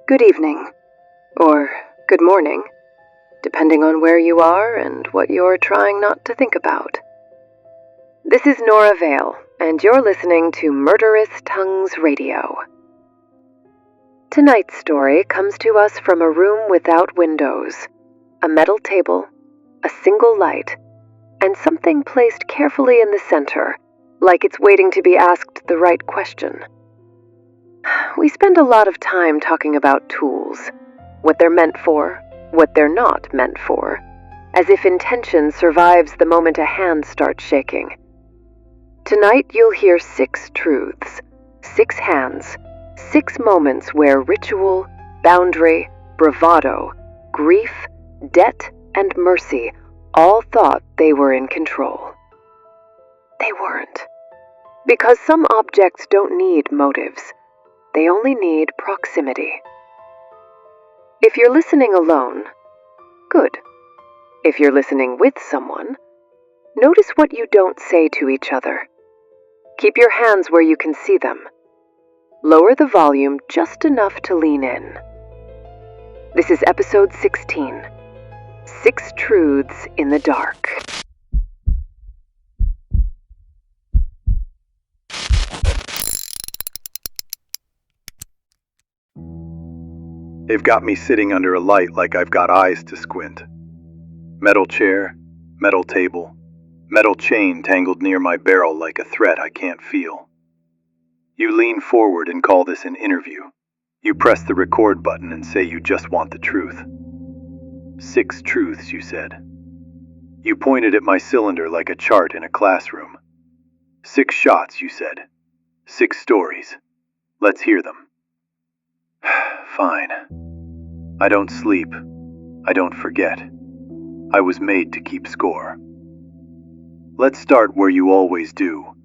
Good evening, or good morning, depending on where you are and what you're trying not to think about. This is Nora Vale, and you're listening to Murderous Tongues Radio. Tonight's story comes to us from a room without windows, a metal table, a single light, and something placed carefully in the center, like it's waiting to be asked the right question. We spend a lot of time talking about tools, what they're meant for, what they're not meant for, as if intention survives the moment a hand starts shaking. Tonight you'll hear 6 truths, 6 hands, 6 moments where ritual, boundary, bravado, grief, debt, and mercy all thought they were in control. They weren't. Because some objects don't need motives. They only need proximity. If you're listening alone, good. If you're listening with someone, notice what you don't say to each other. Keep your hands where you can see them. Lower the volume just enough to lean in. This is episode 16, 6 Truths in the Dark. They've got me sitting under a light like I've got eyes to squint. Metal chair, metal table, metal chain tangled near my barrel like a threat I can't feel. You lean forward and call this an interview. You press the record button and say you just want the truth. 6 truths, you said. You pointed at my cylinder like a chart in a classroom. 6 shots, you said. 6 stories. Let's hear them. Fine. I don't sleep. I don't forget. I was made to keep score. Let's start where you always do,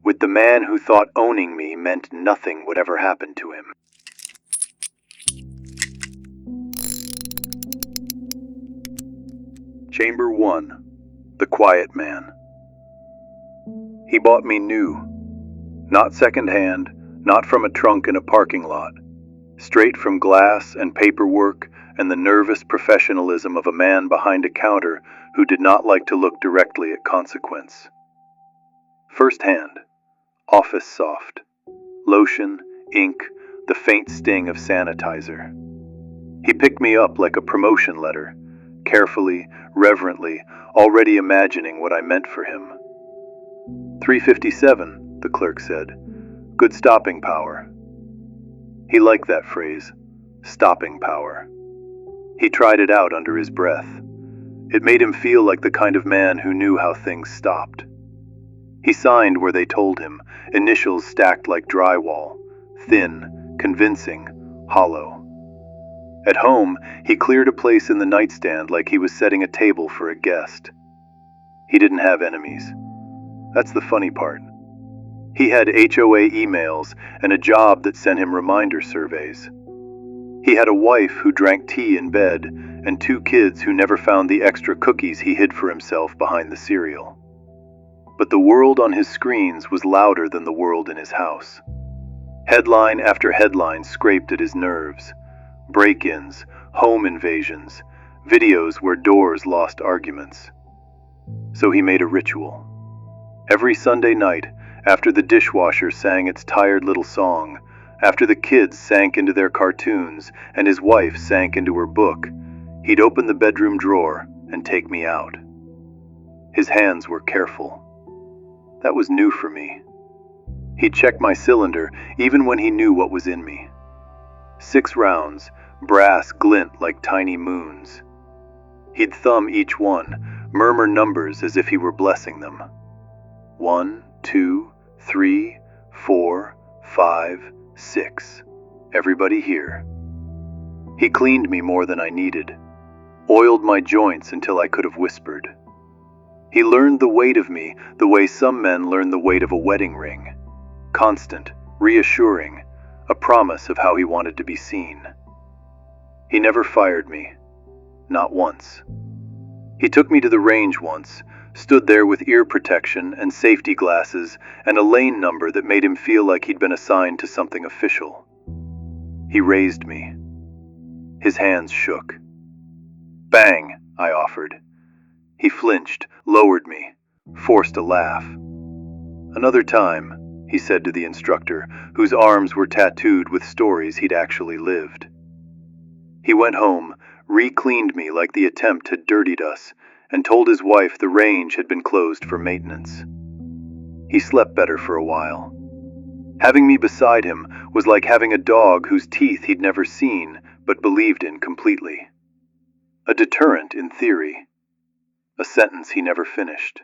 with the man who thought owning me meant nothing would ever happen to him. Chamber 1. The Quiet Man. He bought me new. Not second-hand, not from a trunk in a parking lot. Straight from glass and paperwork and the nervous professionalism of a man behind a counter who did not like to look directly at consequence. First hand, office soft. Lotion, ink, the faint sting of sanitizer. He picked me up like a promotion letter, carefully, reverently, already imagining what I meant for him. 357, the clerk said. Good stopping power. He liked that phrase, stopping power. He tried it out under his breath. It made him feel like the kind of man who knew how things stopped. He signed where they told him, initials stacked like drywall, thin, convincing, hollow. At home, he cleared a place in the nightstand like he was setting a table for a guest. He didn't have enemies. That's the funny part. He had HOA emails and a job that sent him reminder surveys. He had a wife who drank tea in bed and 2 kids who never found the extra cookies he hid for himself behind the cereal. But the world on his screens was louder than the world in his house. Headline after headline scraped at his nerves. Break-ins, home invasions, videos where doors lost arguments. So he made a ritual. Every Sunday night, after the dishwasher sang its tired little song, after the kids sank into their cartoons and his wife sank into her book, he'd open the bedroom drawer and take me out. His hands were careful. That was new for me. He'd check my cylinder even when he knew what was in me. 6 rounds, brass glint like tiny moons. He'd thumb each one, murmur numbers as if he were blessing them. 1, 2, 3, 4, 5, 6. Everybody here. He cleaned me more than I needed. Oiled my joints until I could have whispered. He learned the weight of me the way some men learn the weight of a wedding ring. Constant, reassuring, a promise of how he wanted to be seen. He never fired me. Not once. He took me to the range once, stood there with ear protection and safety glasses and a lane number that made him feel like he'd been assigned to something official. He raised me. His hands shook. Bang, I offered. He flinched, lowered me, forced a laugh. Another time, he said to the instructor, whose arms were tattooed with stories he'd actually lived. He went home, re-cleaned me like the attempt had dirtied us, and told his wife the range had been closed for maintenance. He slept better for a while. Having me beside him was like having a dog whose teeth he'd never seen but believed in completely. A deterrent in theory. A sentence he never finished.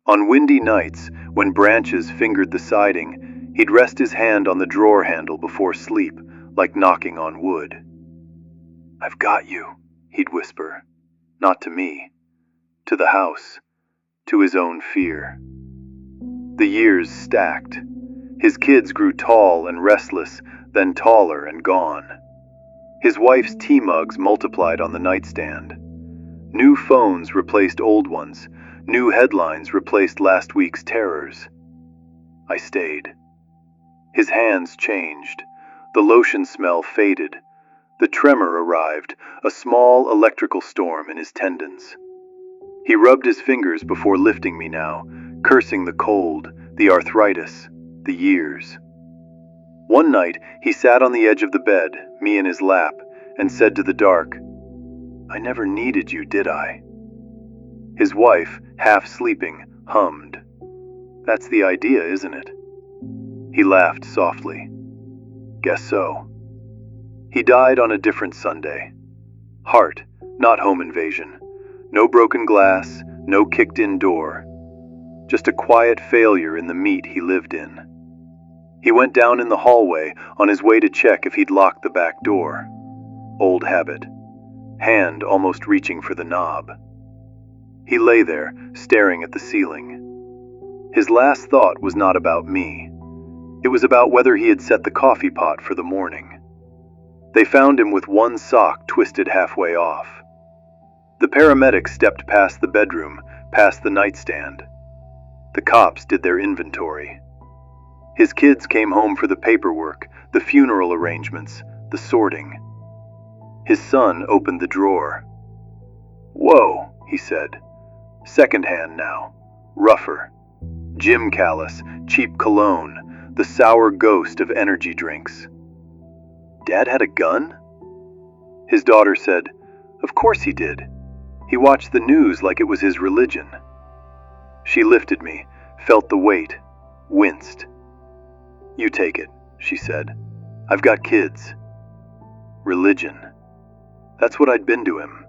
On windy nights, when branches fingered the siding, he'd rest his hand on the drawer handle before sleep, like knocking on wood. "I've got you," he'd whisper. Not to me. To the house. To his own fear. The years stacked. His kids grew tall and restless, then taller and gone. His wife's tea mugs multiplied on the nightstand. New phones replaced old ones. New headlines replaced last week's terrors. I stayed. His hands changed. The lotion smell faded. The tremor arrived, a small electrical storm in his tendons. He rubbed his fingers before lifting me now, cursing the cold, the arthritis, the years. One night, he sat on the edge of the bed, me in his lap, and said to the dark, "I never needed you, did I?" His wife, half sleeping, hummed. "That's the idea, isn't it?" He laughed softly. "Guess so." He died on a different Sunday. Heart, not home invasion. No broken glass, no kicked-in door. Just a quiet failure in the meat he lived in. He went down in the hallway on his way to check if he'd locked the back door. Old habit. Hand almost reaching for the knob. He lay there, staring at the ceiling. His last thought was not about me. It was about whether he had set the coffee pot for the morning. They found him with one sock twisted halfway off. The paramedics stepped past the bedroom, past the nightstand. The cops did their inventory. His kids came home for the paperwork, the funeral arrangements, the sorting. His son opened the drawer. "Whoa," he said. "Secondhand now. Rougher. Gym callus, cheap cologne, the sour ghost of energy drinks." "Dad had a gun?" His daughter said, "Of course he did. He watched the news like it was his religion." She lifted me, felt the weight, winced. "You take it," she said. "I've got kids." Religion. That's what I'd been to him.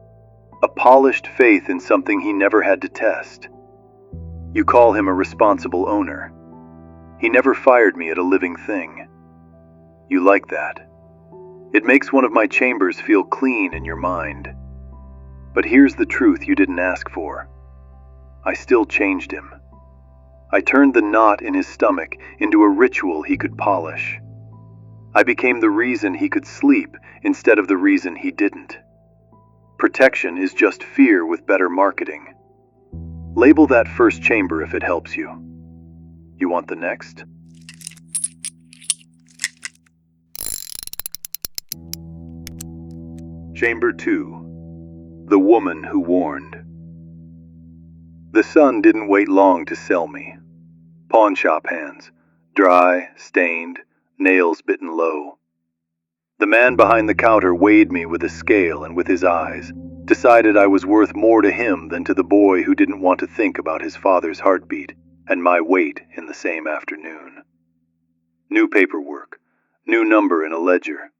A polished faith in something he never had to test. You call him a responsible owner. He never fired me at a living thing. You like that. It makes one of my chambers feel clean in your mind. But here's the truth you didn't ask for. I still changed him. I turned the knot in his stomach into a ritual he could polish. I became the reason he could sleep instead of the reason he didn't. Protection is just fear with better marketing. Label that first chamber if it helps you. You want the next? Chamber 2. The Woman Who Warned. The sun didn't wait long to sell me. Pawn shop hands, dry, stained, nails bitten low. The man behind the counter weighed me with a scale and with his eyes, decided I was worth more to him than to the boy who didn't want to think about his father's heartbeat and my weight in the same afternoon. New paperwork, new number in a ledger,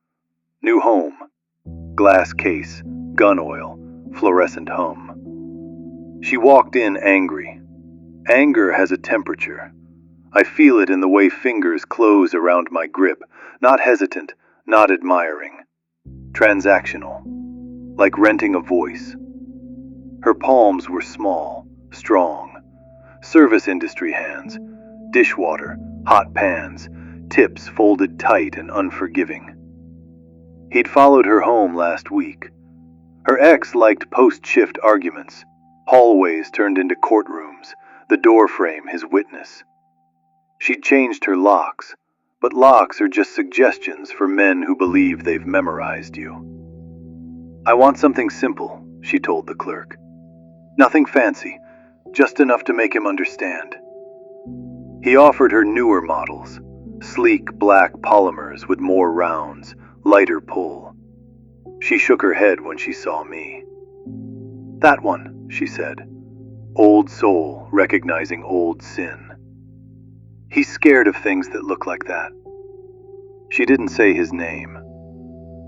new home, glass case, gun oil, fluorescent hum. She walked in angry. Anger has a temperature. I feel it in the way fingers close around my grip, not hesitant, not admiring. Transactional, like renting a voice. Her palms were small, strong. Service industry hands, dishwater, hot pans, tips folded tight and unforgiving. He'd followed her home last week. Her ex liked post-shift arguments. Hallways turned into courtrooms, the doorframe his witness. She'd changed her locks, but locks are just suggestions for men who believe they've memorized you. "I want something simple," she told the clerk. "Nothing fancy, just enough to make him understand." He offered her newer models, sleek black polymers with more rounds, lighter pull. She shook her head when she saw me. "That one," she said, old soul recognizing old sin. "He's scared of things that look like that." She didn't say his name.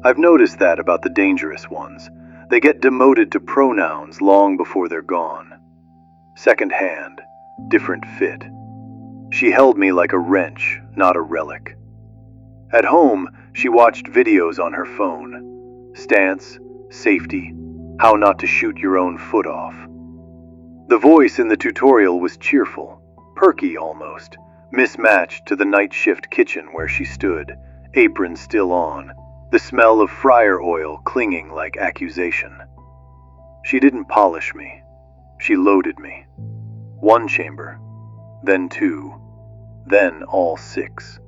I've noticed that about the dangerous ones. They get demoted to pronouns long before they're gone. Second hand, different fit. She held me like a wrench, not a relic. At home, she watched videos on her phone. Stance, safety, how not to shoot your own foot off. The voice in the tutorial was cheerful, perky almost, mismatched to the night shift kitchen where she stood, apron still on, the smell of fryer oil clinging like accusation. She didn't polish me. She loaded me. 1 chamber, then 2, then all 6.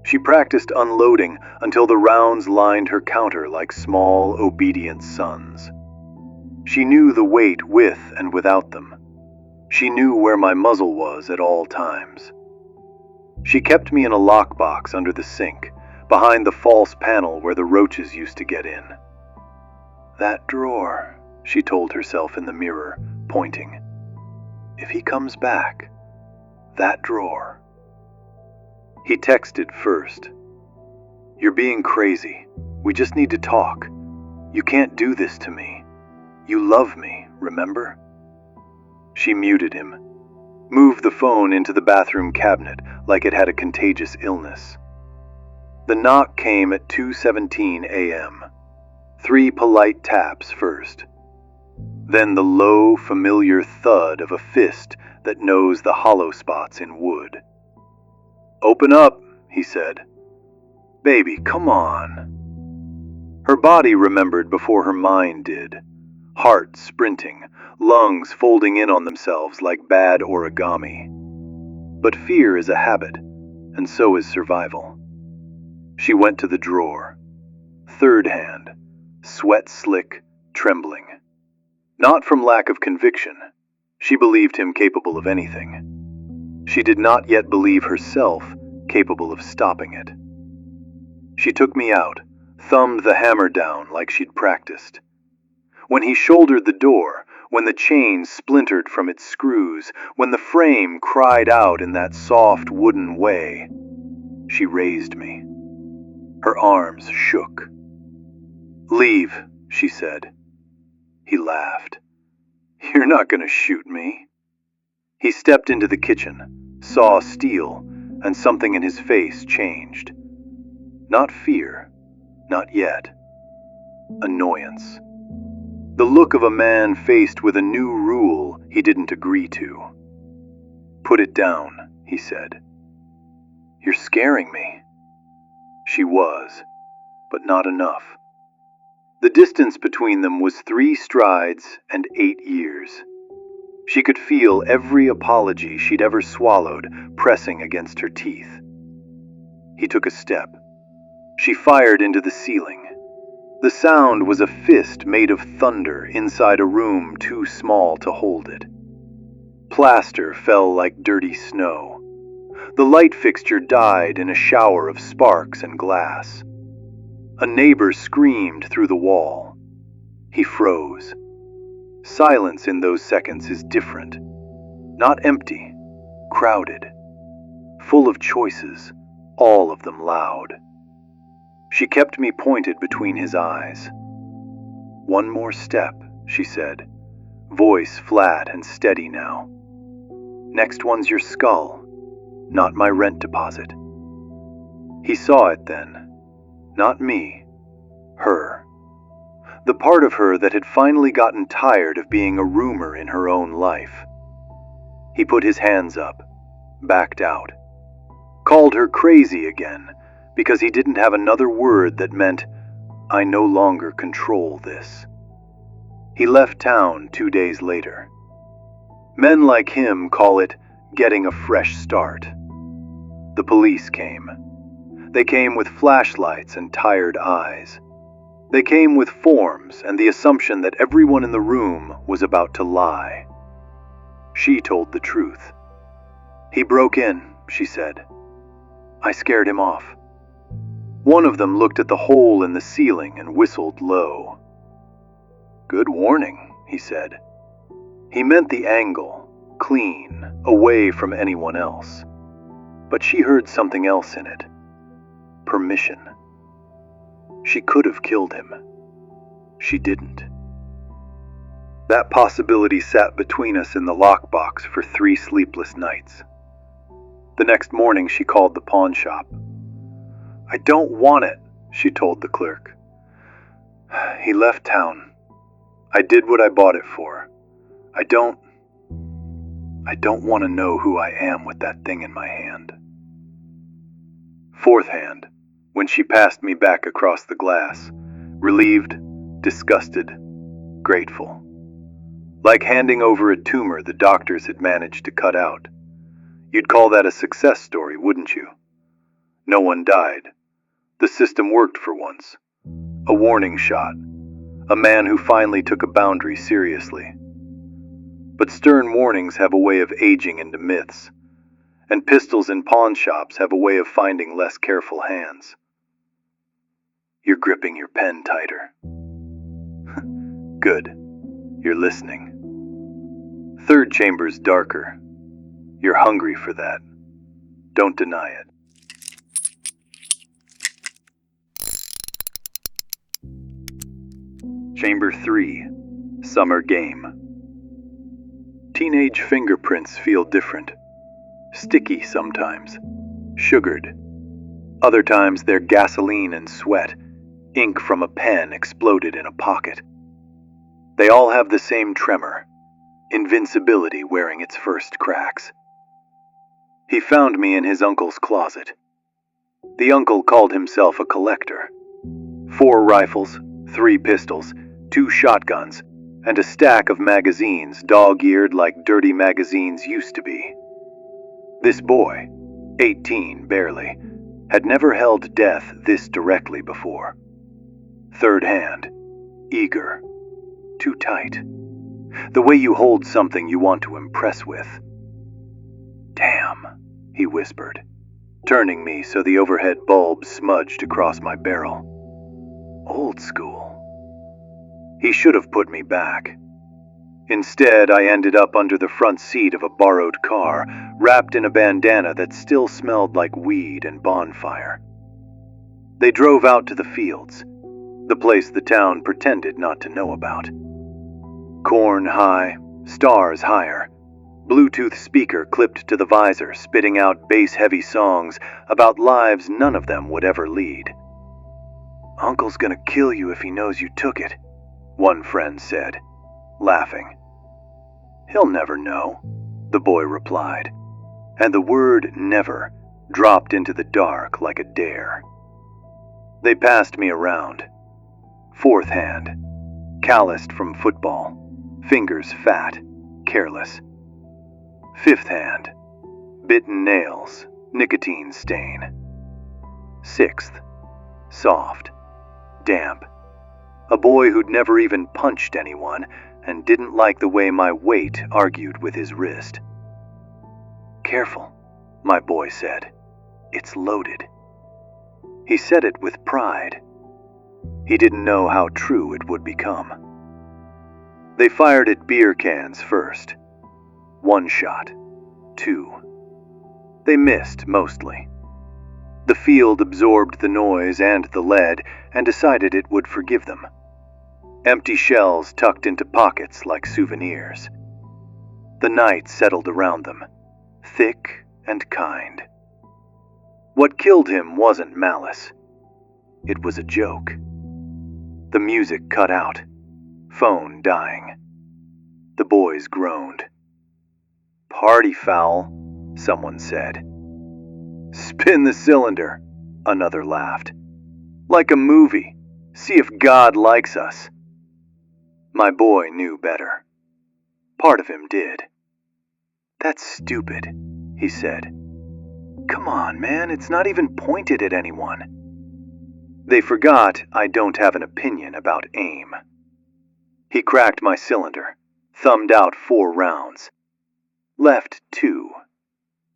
She practiced unloading until the rounds lined her counter like small, obedient sons. She knew the weight with and without them. She knew where my muzzle was at all times. She kept me in a lockbox under the sink, behind the false panel where the roaches used to get in. "That drawer," she told herself in the mirror, pointing. "If he comes back, that drawer." He texted first. "You're being crazy. We just need to talk. You can't do this to me. You love me, remember?" She muted him, moved the phone into the bathroom cabinet like it had a contagious illness. The knock came at 2:17 a.m. 3 polite taps first. Then the low, familiar thud of a fist that knows the hollow spots in wood. "Open up," he said. "Baby, come on." Her body remembered before her mind did. Heart sprinting, lungs folding in on themselves like bad origami. But fear is a habit, and so is survival. She went to the drawer. Third hand, sweat slick, trembling. Not from lack of conviction. She believed him capable of anything. She did not yet believe herself capable of stopping it. She took me out, thumbed the hammer down like she'd practiced. When he shouldered the door, when the chain splintered from its screws, when the frame cried out in that soft wooden way, she raised me. Her arms shook. "Leave," she said. He laughed. "You're not going to shoot me." He stepped into the kitchen, saw steel, and something in his face changed. Not fear, not yet. Annoyance. The look of a man faced with a new rule he didn't agree to. "Put it down," he said. "You're scaring me." She was, but not enough. The distance between them was 3 strides and 8 years. She could feel every apology she'd ever swallowed pressing against her teeth. He took a step. She fired into the ceiling. The sound was a fist made of thunder inside a room too small to hold it. Plaster fell like dirty snow. The light fixture died in a shower of sparks and glass. A neighbor screamed through the wall. He froze. Silence in those seconds is different. Not empty, crowded. Full of choices, all of them loud. She kept me pointed between his eyes. "One more step," she said, voice flat and steady now. "Next one's your skull, not my rent deposit." He saw it then. Not me. Her. The part of her that had finally gotten tired of being a rumor in her own life. He put his hands up, backed out. Called her crazy again, because he didn't have another word that meant, "I no longer control this." He left town 2 days later. Men like him call it getting a fresh start. The police came. They came with flashlights and tired eyes. They came with forms and the assumption that everyone in the room was about to lie. She told the truth. "He broke in," she said. "I scared him off." One of them looked at the hole in the ceiling and whistled low. "Good warning," he said. He meant the angle, clean, away from anyone else. But she heard something else in it. Permission. She could have killed him. She didn't. That possibility sat between us in the lockbox for 3 sleepless nights. The next morning she called the pawn shop. "I don't want it," she told the clerk. "He left town. I did what I bought it for. I don't want to know who I am with that thing in my hand." Fourth hand, when she passed me back across the glass, relieved, disgusted, grateful. Like handing over a tumor the doctors had managed to cut out. You'd call that a success story, wouldn't you? No one died. The system worked for once. A warning shot. A man who finally took a boundary seriously. But stern warnings have a way of aging into myths, and pistols in pawn shops have a way of finding less careful hands. You're gripping your pen tighter. Good. You're listening. Third chamber's darker. You're hungry for that. Don't deny it. Chamber 3. Summer Game. Teenage fingerprints feel different. Sticky sometimes. Sugared. Other times they're gasoline and sweat. Ink from a pen exploded in a pocket. They all have the same tremor. Invincibility wearing its first cracks. He found me in his uncle's closet. The uncle called himself a collector. 4 rifles, 3 pistols, 2 shotguns, and a stack of magazines dog-eared like dirty magazines used to be. This boy, 18 barely, had never held death this directly before. Third hand, eager, too tight. The way you hold something you want to impress with. "Damn," he whispered, turning me so the overhead bulb smudged across my barrel. Old school. He should have put me back. Instead, I ended up under the front seat of a borrowed car, wrapped in a bandana that still smelled like weed and bonfire. They drove out to the fields, the place the town pretended not to know about. Corn high, stars higher, Bluetooth speaker clipped to the visor, spitting out bass-heavy songs about lives none of them would ever lead. "Uncle's gonna kill you if he knows you took it," one friend said, laughing. "He'll never know," the boy replied, and the word never dropped into the dark like a dare. They passed me around. Fourth hand, calloused from football, fingers fat, careless. Fifth hand, bitten nails, nicotine stain. Sixth, soft, damp. A boy who'd never even punched anyone and didn't like the way my weight argued with his wrist. "Careful," my boy said. "It's loaded." He said it with pride. He didn't know how true it would become. They fired at beer cans first. 1 shot, 2. They missed mostly. The field absorbed the noise and the lead and decided it would forgive them. Empty shells tucked into pockets like souvenirs. The night settled around them, thick and kind. What killed him wasn't malice. It was a joke. The music cut out. Phone dying. The boys groaned. "Party foul," someone said. "Spin the cylinder," another laughed. "Like a movie. See if God likes us." My boy knew better. Part of him did. "That's stupid," he said. "Come on, man, it's not even pointed at anyone." They forgot I don't have an opinion about aim. He cracked my cylinder, thumbed out 4 rounds. Left 2.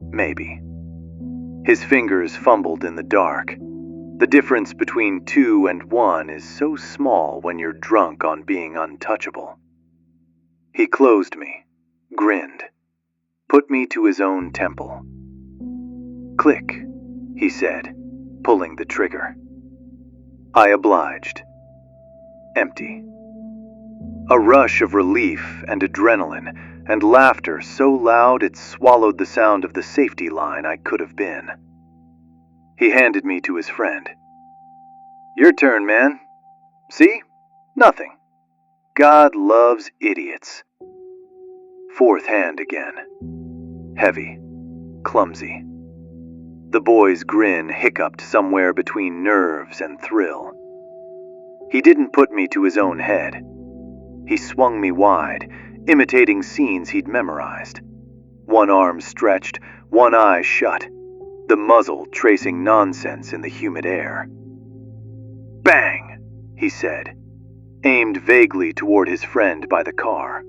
Maybe. His fingers fumbled in the dark. The difference between 2 and 1 is so small when you're drunk on being untouchable. He closed me, grinned, put me to his own temple. Click, he said, pulling the trigger. I obliged. Empty. A rush of relief and adrenaline and laughter so loud it swallowed the sound of the safety line I could have been. He handed me to his friend. Your turn, man. See? Nothing. God loves idiots. 4th hand again. Heavy. Clumsy. The boy's grin hiccuped somewhere between nerves and thrill. He didn't put me to his own head. He swung me wide, imitating scenes he'd memorized. One arm stretched, one eye shut, the muzzle tracing nonsense in the humid air. Bang, he said, aimed vaguely toward his friend by the car.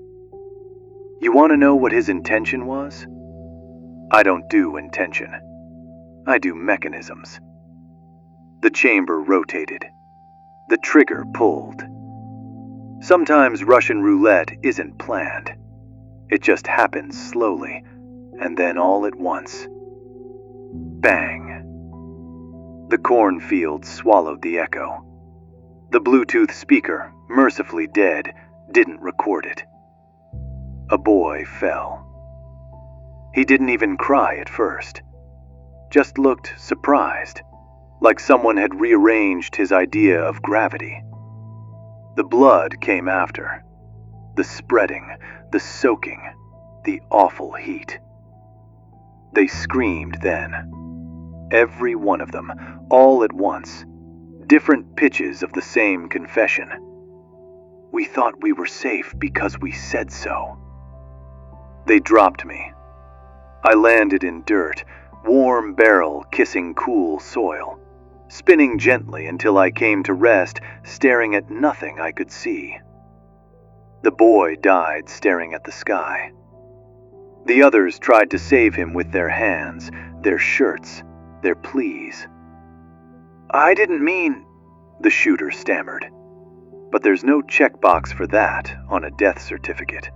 You want to know what his intention was? I don't do intention. I do mechanisms. The chamber rotated. The trigger pulled. Sometimes Russian roulette isn't planned. It just happens slowly, and then all at once. Bang. The cornfield swallowed the echo. The Bluetooth speaker, mercifully dead, didn't record it. A boy fell. He didn't even cry at first. Just looked surprised, like someone had rearranged his idea of gravity. The blood came after. The spreading, the soaking, the awful heat. They screamed then. Every one of them, all at once. Different pitches of the same confession. We thought we were safe because we said so. They dropped me. I landed in dirt, warm barrel kissing cool soil, spinning gently until I came to rest, staring at nothing I could see. The boy died staring at the sky. The others tried to save him with their hands, their shirts, their pleas. I didn't mean, the shooter stammered. But there's no checkbox for that on a death certificate.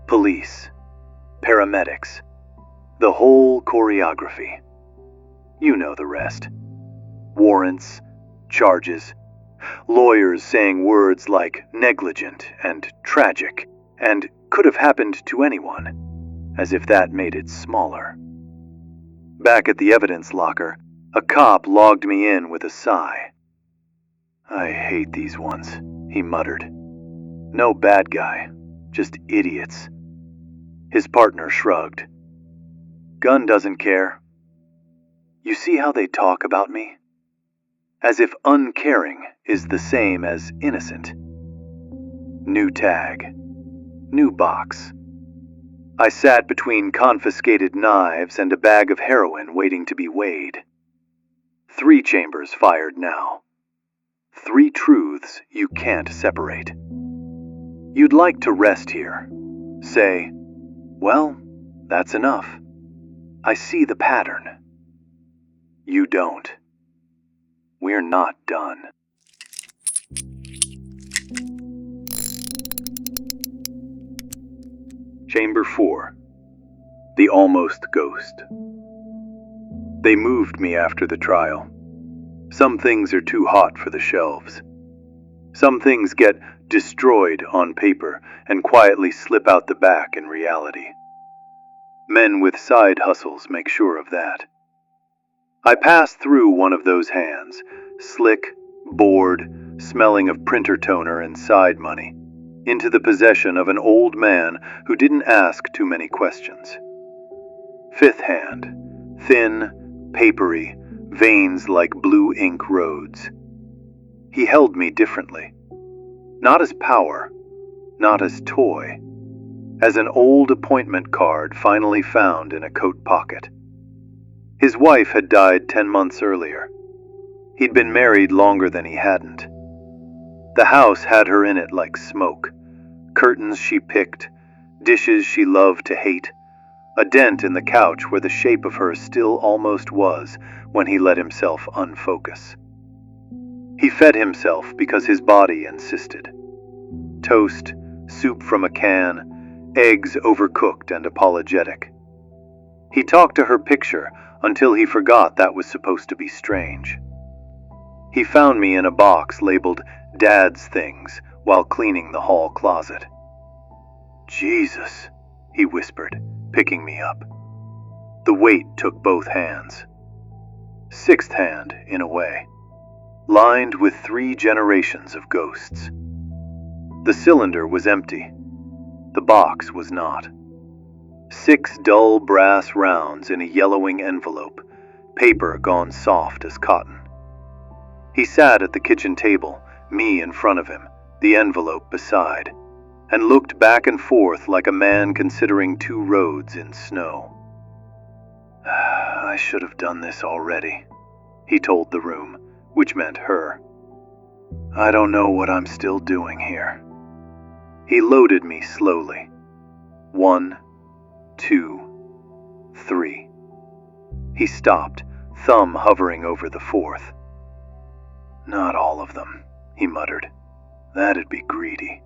Police, paramedics, the whole choreography. You know the rest. Warrants, charges, lawyers saying words like negligent and tragic and could have happened to anyone, as if that made it smaller. Back at the evidence locker, a cop logged me in with a sigh. I hate these ones, he muttered. No bad guy, just idiots. His partner shrugged. Gun doesn't care. You see how they talk about me? As if uncaring is the same as innocent. New tag. New box. I sat between confiscated knives and a bag of heroin waiting to be weighed. 3 chambers fired now. 3 truths you can't separate. You'd like to rest here. Say, well, that's enough. I see the pattern. You don't. We're not done. Chamber 4. The Almost Ghost. They moved me after the trial. Some things are too hot for the shelves. Some things get destroyed on paper and quietly slip out the back in reality. Men with side hustles make sure of that. I passed through one of those hands, slick, bored, smelling of printer toner and side money, into the possession of an old man who didn't ask too many questions. 5th hand, thin, papery, veins like blue ink roads. He held me differently. Not as power, not as toy, as an old appointment card finally found in a coat pocket. His wife had died 10 months earlier. He'd been married longer than he hadn't. The house had her in it like smoke. Curtains she picked, dishes she loved to hate, a dent in the couch where the shape of her still almost was when he let himself unfocus. He fed himself because his body insisted. Toast, soup from a can, eggs overcooked and apologetic. He talked to her picture until he forgot that was supposed to be strange. He found me in a box labeled Dad's Things while cleaning the hall closet. "Jesus," he whispered, picking me up. The weight took both hands. Sixth hand, in a way, lined with 3 generations of ghosts. The cylinder was empty. The box was not. 6 dull brass rounds in a yellowing envelope, paper gone soft as cotton. He sat at the kitchen table, me in front of him, the envelope beside, and looked back and forth like a man considering 2 roads in snow. "I should have done this already," he told the room, which meant her. "I don't know what I'm still doing here." He loaded me slowly. 1, 2, 3. He stopped, thumb hovering over the 4th. "Not all of them," he muttered. "That'd be greedy."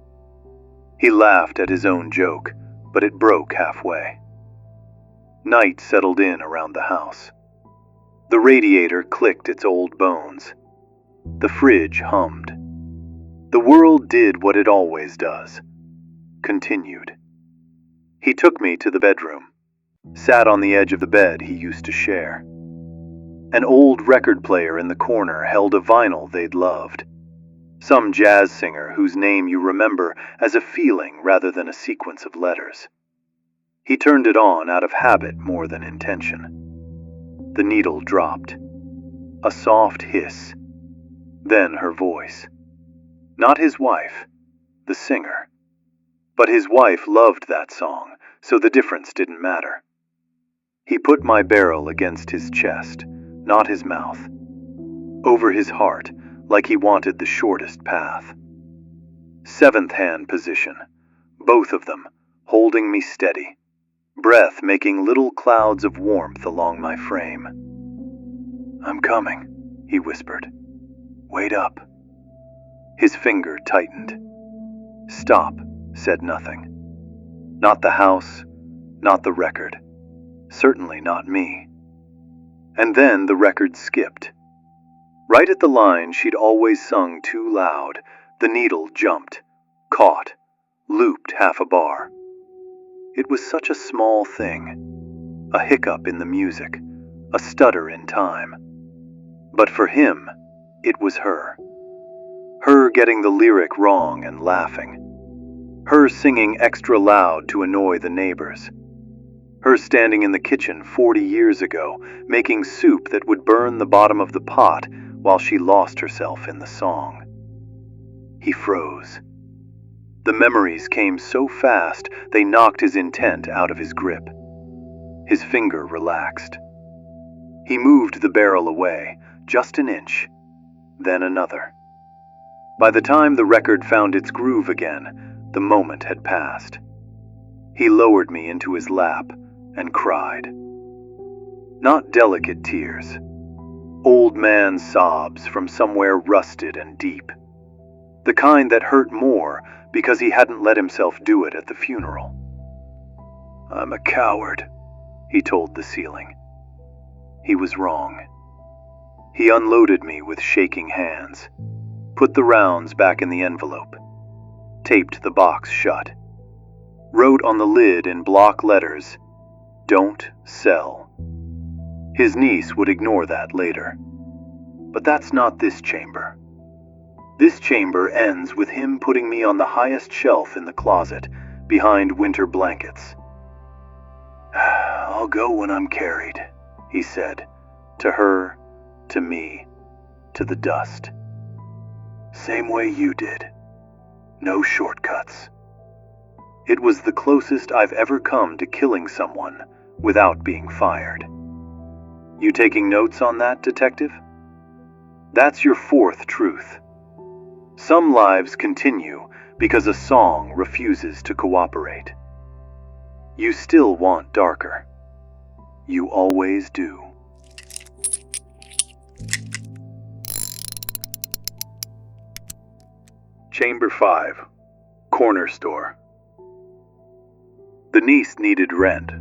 He laughed at his own joke, but it broke halfway. Night settled in around the house. The radiator clicked its old bones. The fridge hummed. The world did what it always does. Continued. He took me to the bedroom, sat on the edge of the bed he used to share. An old record player in the corner held a vinyl they'd loved. Some jazz singer whose name you remember as a feeling rather than a sequence of letters. He turned it on out of habit more than intention. The needle dropped. A soft hiss. Then her voice. Not his wife, the singer. But his wife loved that song, so the difference didn't matter. He put my barrel against his chest, not his mouth. Over his heart, like he wanted the shortest path. 7th hand position, both of them, holding me steady, breath making little clouds of warmth along my frame. "I'm coming," he whispered. "Wait up." His finger tightened. "Stop," said nothing. Not the house, not the record. Certainly not me. And then the record skipped. Right at the line she'd always sung too loud, the needle jumped, caught, looped half a bar. It was such a small thing, a hiccup in the music, a stutter in time. But for him, it was her. Her getting the lyric wrong and laughing. Her singing extra loud to annoy the neighbors. Her standing in the kitchen 40 years ago, making soup that would burn the bottom of the pot while she lost herself in the song. He froze. The memories came so fast they knocked his intent out of his grip. His finger relaxed. He moved the barrel away, just an inch, then another. By the time the record found its groove again, the moment had passed. He lowered me into his lap and cried. Not delicate tears. Old man sobs from somewhere rusted and deep. The kind that hurt more because he hadn't let himself do it at the funeral. "I'm a coward," he told the ceiling. He was wrong. He unloaded me with shaking hands, put the rounds back in the envelope, taped the box shut, wrote on the lid in block letters, "Don't sell." His niece would ignore that later. But that's not this chamber. This chamber ends with him putting me on the highest shelf in the closet, behind winter blankets. "I'll go when I'm carried," he said, to her, to me, to the dust. "Same way you did. No shortcuts." It was the closest I've ever come to killing someone without being fired. You taking notes on that, detective? That's your fourth truth. Some lives continue because a song refuses to cooperate. You still want darker. You always do. Chamber 5. Corner store. The niece needed rent.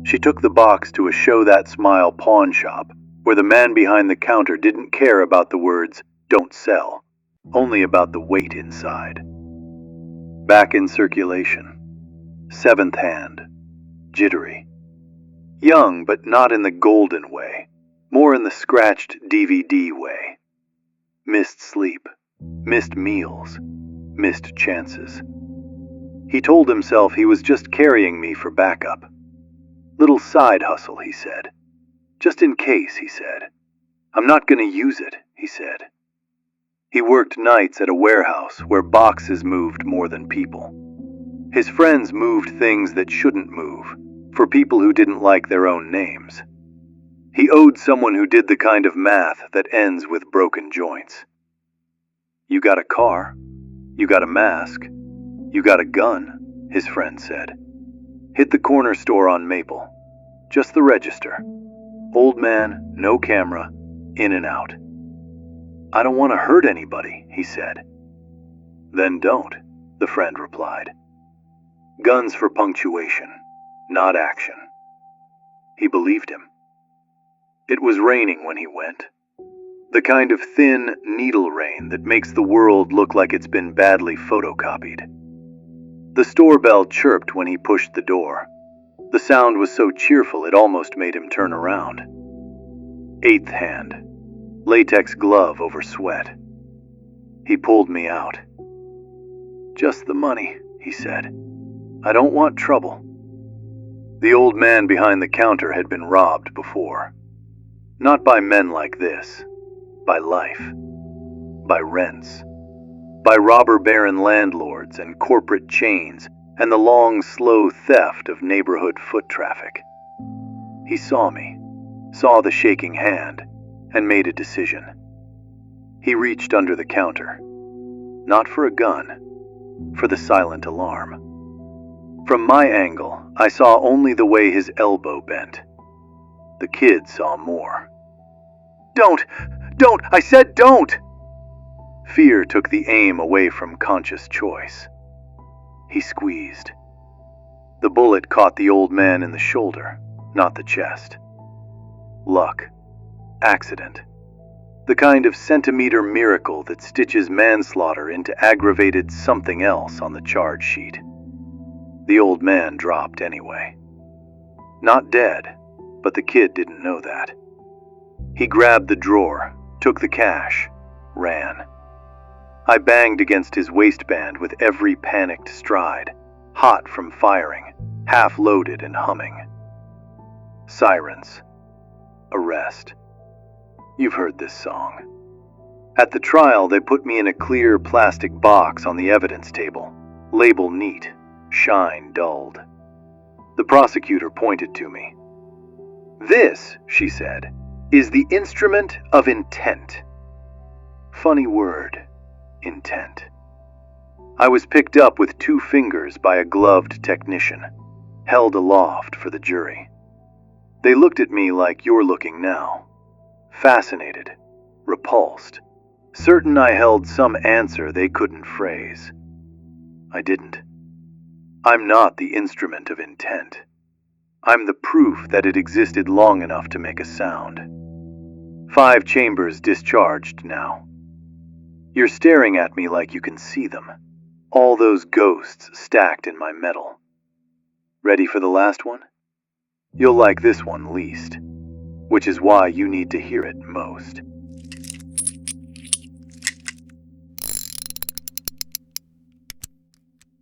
She took the box to a Show That Smile pawn shop where the man behind the counter didn't care about the words, "Don't sell," only about the weight inside. Back in circulation. Seventh hand. Jittery. Young, but not in the golden way, more in the scratched DVD way. Missed sleep, missed meals, missed chances. He told himself he was just carrying me for backup. Little side hustle, he said. Just in case, he said. I'm not going to use it, he said. He worked nights at a warehouse where boxes moved more than people. His friends moved things that shouldn't move, for people who didn't like their own names. He owed someone who did the kind of math that ends with broken joints. You got a car, you got a mask, you got a gun, his friend said. Hit the corner store on Maple. Just the register. Old man, no camera, in and out. I don't want to hurt anybody, he said. Then don't, the friend replied. Guns for punctuation, not action. He believed him. It was raining when he went. The kind of thin needle rain that makes the world look like it's been badly photocopied. The store bell chirped when he pushed the door. The sound was so cheerful it almost made him turn around. Eighth hand. Latex glove over sweat. He pulled me out. Just the money, he said. I don't want trouble. The old man behind the counter had been robbed before. Not by men like this. By life. By rents. By robber baron landlords and corporate chains and the long, slow theft of neighborhood foot traffic. He saw me, saw the shaking hand, and made a decision. He reached under the counter. Not for a gun, for the silent alarm. From my angle, I saw only the way his elbow bent. The kid saw more. Don't! I said don't! Fear took the aim away from conscious choice. He squeezed. The bullet caught the old man in the shoulder, not the chest. Luck. Accident. The kind of centimeter miracle that stitches manslaughter into aggravated something else on the charge sheet. The old man dropped anyway. Not dead, but the kid didn't know that. He grabbed the drawer, took the cash, ran. I banged against his waistband with every panicked stride, hot from firing, half-loaded and humming. Sirens. Arrest. You've heard this song. At the trial, they put me in a clear plastic box on the evidence table, label neat, shine dulled. The prosecutor pointed to me. This, she said, is the instrument of intent. Funny word, intent. I was picked up with 2 fingers by a gloved technician, held aloft for the jury. They looked at me like you're looking now. Fascinated, repulsed, certain I held some answer they couldn't phrase. I didn't. I'm not the instrument of intent. I'm the proof that it existed long enough to make a sound. 5 chambers discharged now. You're staring at me like you can see them. All those ghosts stacked in my metal. Ready for the last one? You'll like this one least, which is why you need to hear it most.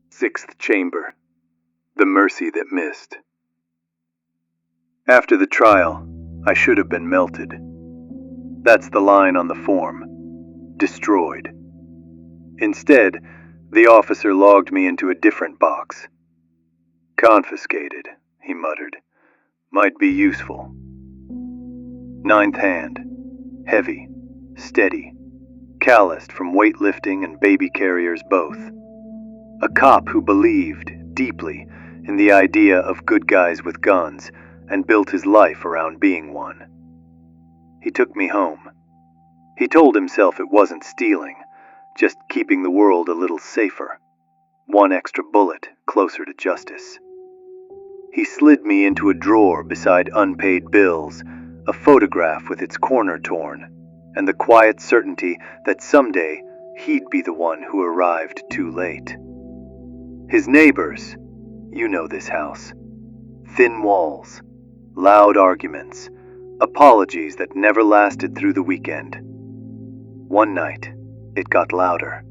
Sixth chamber. The mercy that missed. After the trial, I should have been melted. That's the line on the form. Destroyed. Instead, the officer logged me into a different box. Confiscated, he muttered. Might be useful. Ninth hand. Heavy. steady, calloused from weightlifting and baby carriers both. A cop who believed deeply in the idea of good guys with guns and built his life around being one. He took me home. He told himself it wasn't stealing, just keeping the world a little safer. One extra bullet closer to justice. He slid me into a drawer beside unpaid bills, a photograph with its corner torn, and the quiet certainty that someday he'd be the one who arrived too late. His neighbors, you know this house. Thin walls, loud arguments, apologies that never lasted through the weekend. One night, it got louder.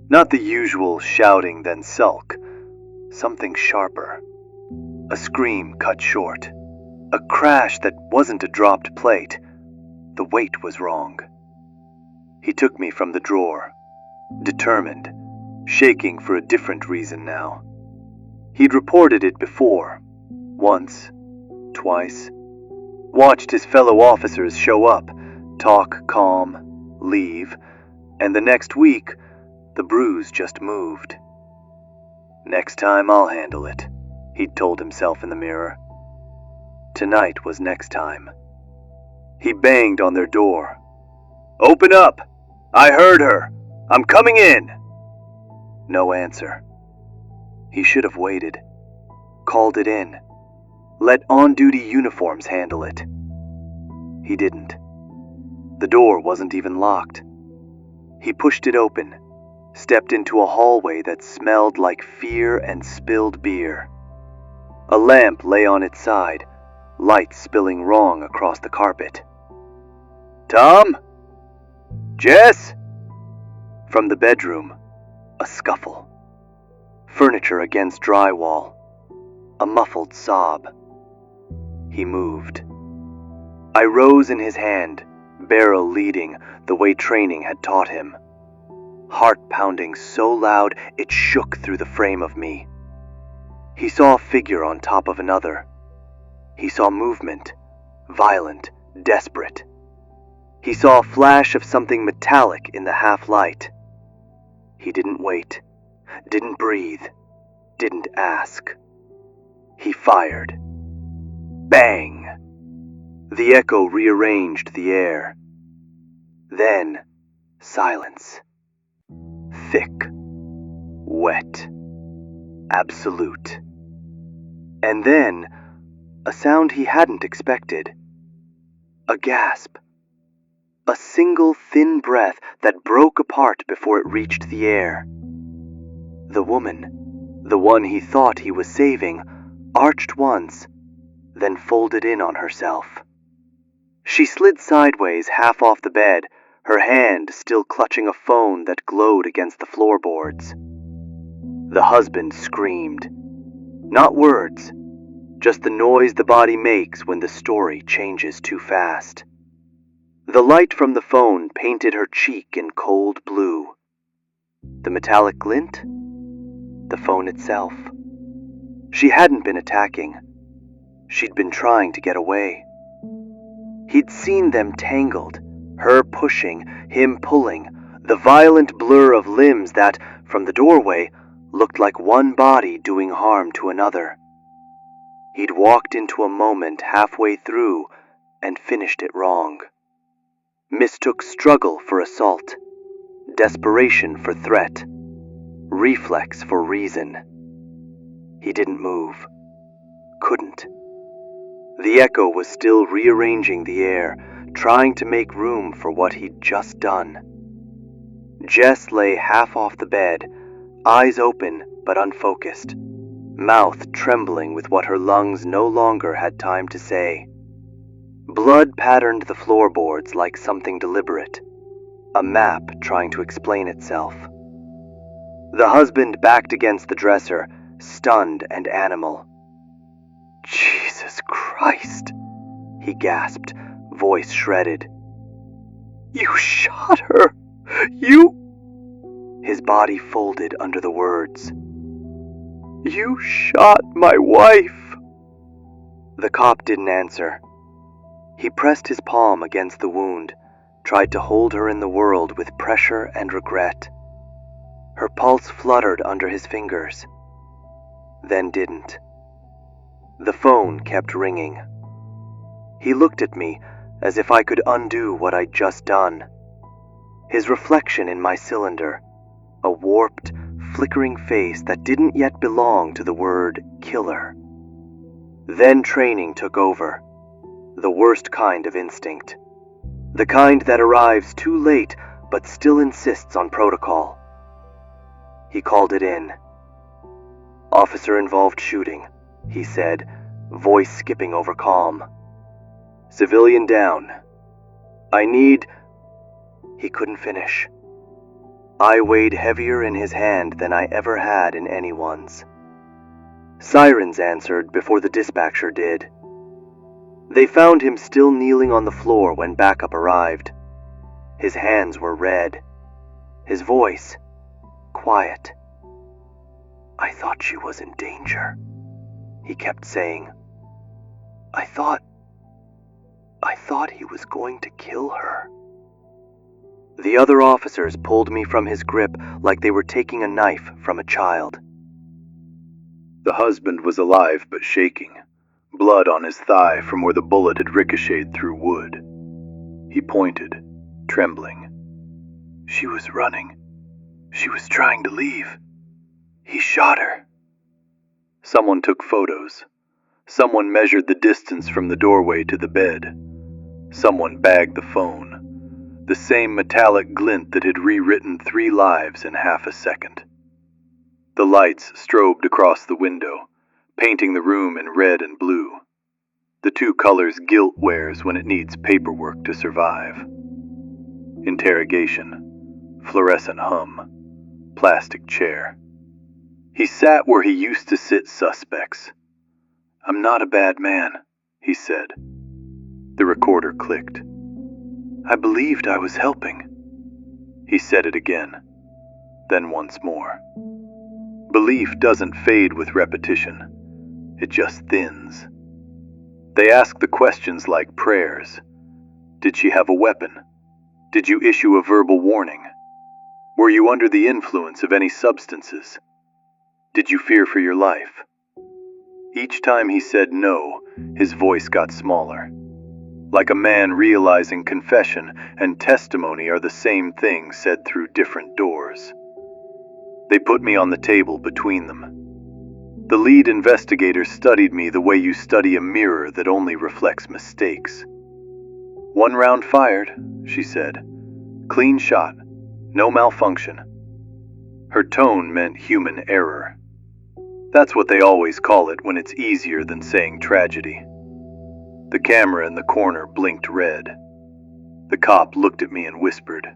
Not the usual shouting then sulk, something sharper. A scream cut short. A crash that wasn't a dropped plate. The weight was wrong. He took me from the drawer, determined, shaking for a different reason now. He'd reported it before, once, twice. Watched his fellow officers show up, talk calm, leave, and the next week, the bruise just moved. Next time I'll handle it, he'd told himself in the mirror. Tonight was next time. He banged on their door. "Open up! I heard her! I'm coming in!" No answer. He should have waited. Called it in. Let on-duty uniforms handle it. He didn't. The door wasn't even locked. He pushed it open, stepped into a hallway that smelled like fear and spilled beer. A lamp lay on its side, light spilling wrong across the carpet. "Tom? Jess?" From the bedroom, a scuffle. Furniture against drywall. A muffled sob. He moved. I rose in his hand, barrel leading the way training had taught him. Heart pounding so loud it shook through the frame of me. He saw a figure on top of another. He saw movement, violent, desperate. He saw a flash of something metallic in the half-light. He didn't wait, didn't breathe, didn't ask. He fired. Bang! The echo rearranged the air. Then, silence. Thick, wet, absolute. And then, a sound he hadn't expected. A gasp. A single thin breath that broke apart before it reached the air. The woman, the one he thought he was saving, arched once, then folded in on herself. She slid sideways half off the bed, her hand still clutching a phone that glowed against the floorboards. The husband screamed. Not words, just the noise the body makes when the story changes too fast. The light from the phone painted her cheek in cold blue. The metallic glint? The phone itself. She hadn't been attacking. She'd been trying to get away. He'd seen them tangled, her pushing, him pulling, the violent blur of limbs that, from the doorway, looked like one body doing harm to another. He'd walked into a moment halfway through and finished it wrong. Mistook struggle for assault, desperation for threat, reflex for reason. He didn't move. Couldn't. The echo was still rearranging the air, trying to make room for what he'd just done. Jess lay half off the bed, eyes open but unfocused, mouth trembling with what her lungs no longer had time to say. Blood patterned the floorboards like something deliberate, a map trying to explain itself. The husband backed against the dresser, stunned and animal. "Jesus Christ," he gasped, voice shredded. "You shot her! You—" His body folded under the words. "You shot my wife!" The cop didn't answer. He pressed his palm against the wound, tried to hold her in the world with pressure and regret. Her pulse fluttered under his fingers, then didn't. The phone kept ringing. He looked at me as if I could undo what I'd just done. His reflection in my cylinder, a warped, flickering face that didn't yet belong to the word killer. Then training took over, the worst kind of instinct. The kind that arrives too late but still insists on protocol. He called it in. "Officer-involved shooting," he said, voice skipping over calm. "Civilian down. I need..." He couldn't finish. I weighed heavier in his hand than I ever had in anyone's. Sirens answered before the dispatcher did. They found him still kneeling on the floor when backup arrived. His hands were red. His voice, quiet. "I thought she was in danger," he kept saying. I thought he was going to kill her." The other officers pulled me from his grip like they were taking a knife from a child. The husband was alive but shaking, blood on his thigh from where the bullet had ricocheted through wood. He pointed, trembling. "She was running. She was trying to leave. He shot her." Someone took photos. Someone measured the distance from the doorway to the bed. Someone bagged the phone. The same metallic glint that had rewritten 3 lives in half a second. The lights strobed across the window, painting the room in red and blue. The 2 colors guilt wears when it needs paperwork to survive. Interrogation, fluorescent hum, plastic chair. He sat where he used to sit suspects. "I'm not a bad man," he said. The recorder clicked. "I believed I was helping." He said it again, then once more. Belief doesn't fade with repetition. It just thins. They ask the questions like prayers. Did she have a weapon? Did you issue a verbal warning? Were you under the influence of any substances? Did you fear for your life? Each time he said no, his voice got smaller. Like a man realizing confession and testimony are the same thing said through different doors. They put me on the table between them. The lead investigator studied me the way you study a mirror that only reflects mistakes. "1 round fired," she said. "Clean shot. No malfunction." Her tone meant human error. That's what they always call it when it's easier than saying tragedy. The camera in the corner blinked red. The cop looked at me and whispered,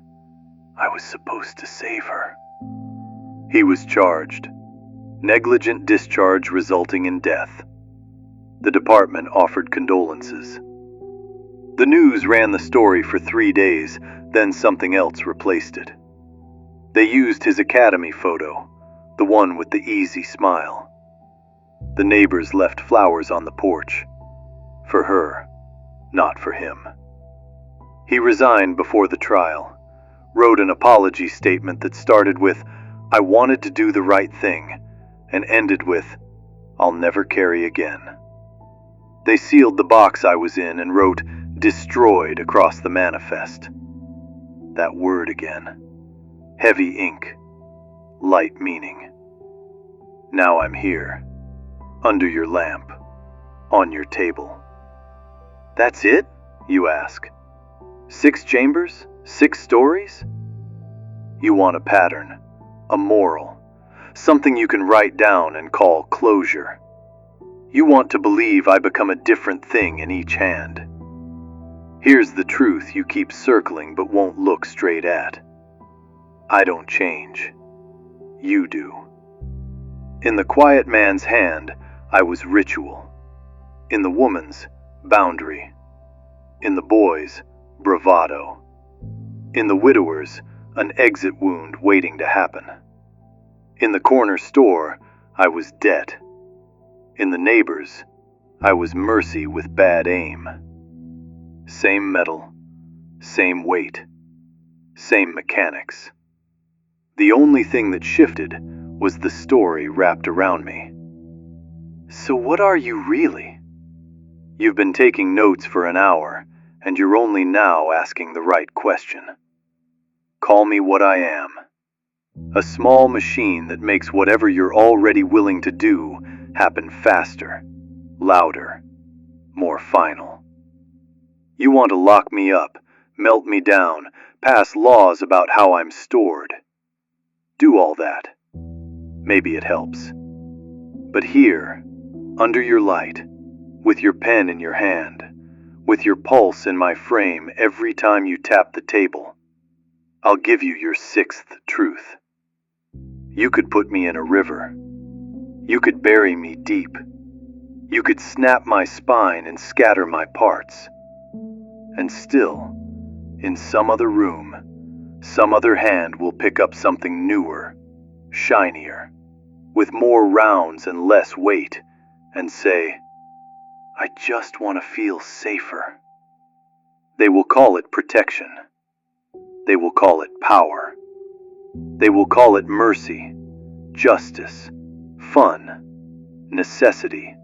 "I was supposed to save her." He was charged. Negligent discharge resulting in death. The department offered condolences. The news ran the story for 3 days, then something else replaced it. They used his academy photo, the one with the easy smile. The neighbors left flowers on the porch. For her, not for him. He resigned before the trial, wrote an apology statement that started with, "I wanted to do the right thing," and ended with, "I'll never carry again." They sealed the box I was in and wrote, "Destroyed" across the manifest. That word again. Heavy ink. Light meaning. Now I'm here. Under your lamp. On your table. "That's it?" you ask. 6 chambers? 6 stories? You want a pattern. A moral. Something you can write down and call closure. You want to believe I become a different thing in each hand. Here's the truth you keep circling but won't look straight at. I don't change. You do. In the quiet man's hand, I was ritual. In the woman's, boundary. In the boy's, bravado. In the widower's, an exit wound waiting to happen. In the corner store, I was debt. In the neighbor's, I was mercy with bad aim. Same metal, Same weight. Same mechanics. The only thing that shifted was the story wrapped around me. So what are you really? You've been taking notes for an hour, and you're only now asking the right question. Call me what I am. A small machine that makes whatever you're already willing to do happen faster, louder, more final. You want to lock me up, melt me down, pass laws about how I'm stored. Do all that. Maybe it helps. But here, under your light, with your pen in your hand, with your pulse in my frame every time you tap the table, I'll give you your sixth truth. You could put me in a river. You could bury me deep. You could snap my spine and scatter my parts. And still, in some other room, some other hand will pick up something newer, shinier, with more rounds and less weight, and say, I just want to feel safer. They will call it protection. They will call it power. They will call it mercy, justice, fun, necessity,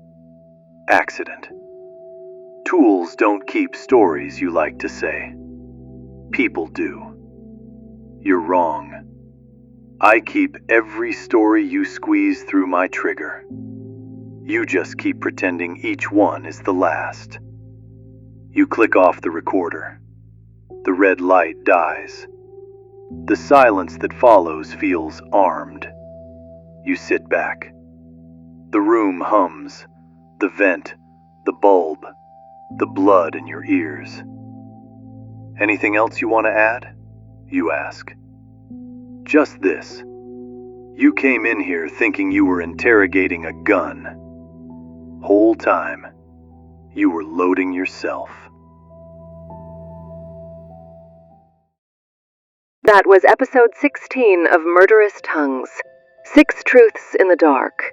accident. Tools don't keep stories, you like to say. People do. You're wrong. I keep every story you squeeze through my trigger. You just keep pretending each one is the last. You click off the recorder. The red light dies. The silence that follows feels armed. You sit back. The room hums, the vent, the bulb, the blood in your ears. Anything else you want to add? You ask. Just this. You came in here thinking you were interrogating a gun. Whole time, you were loading yourself. That was episode 16 of Murderous Tongues, 6 Truths in the Dark.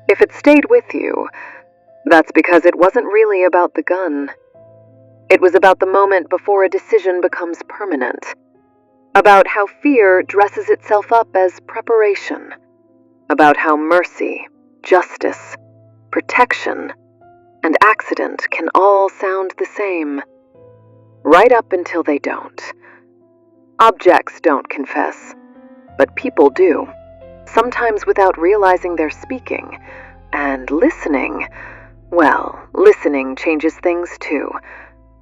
If it stayed with you, that's because it wasn't really about the gun. It was about the moment before a decision becomes permanent. About how fear dresses itself up as preparation. About how mercy, justice, protection, and accident can all sound the same. Right up until they don't. Objects don't confess, but people do, sometimes without realizing they're speaking. And listening, well, listening changes things too.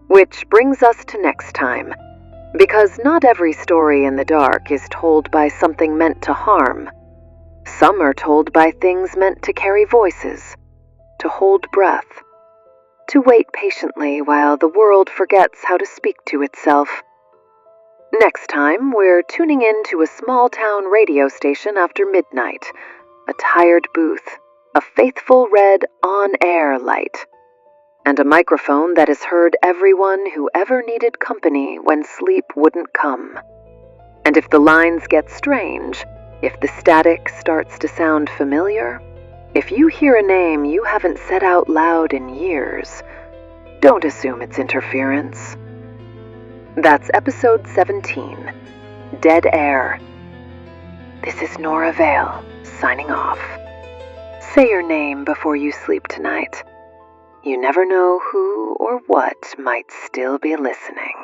Which brings us to next time, because not every story in the dark is told by something meant to harm. Some are told by things meant to carry voices, to hold breath, to wait patiently while the world forgets how to speak to itself. Next time, we're tuning in to a small-town radio station after midnight, a tired booth, a faithful red on-air light, and a microphone that has heard everyone who ever needed company when sleep wouldn't come. And if the lines get strange, if the static starts to sound familiar, if you hear a name you haven't said out loud in years, don't assume it's interference. That's episode 17, Dead Air. This is Nora Vale, signing off. Say your name before you sleep tonight. You never know who or what might still be listening.